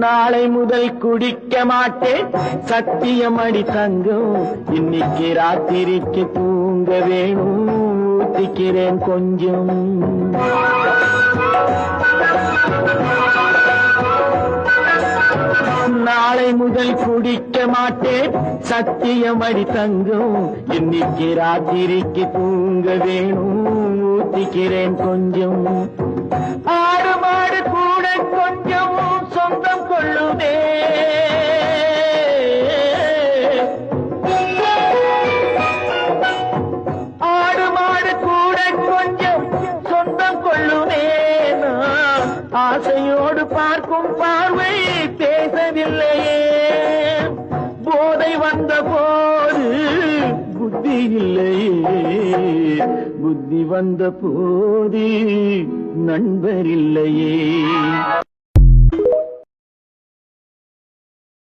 நாளை முதல் குடிக்க மாட்டேன் சத்தியம் அடி தங்கம். இன்னைக்கு ராத்திரிக்கு தூங்க வேணும் ஊத்திக்கிறேன் கொஞ்சம். நாளை முதல் குடிக்க மாட்டேன் சத்தியம் அடி தங்கம். இன்னைக்கு ராத்திரிக்கு தூங்க வேணும் ஊத்திக்கிறேன் கொஞ்சம். ஆடு மாடு கூட கொஞ்சம் சொந்தம் கொள்ளுதே. ஆடு மாடு கூட கொஞ்சம் சொந்தம் கொள்ளுதே. ஆசையோடு பார்க்கும் பார்வை பேசவில்லையே. போதை வந்த போது புத்தி இல்லையே. புத்தி வந்த போது நண்பர் இல்லையே.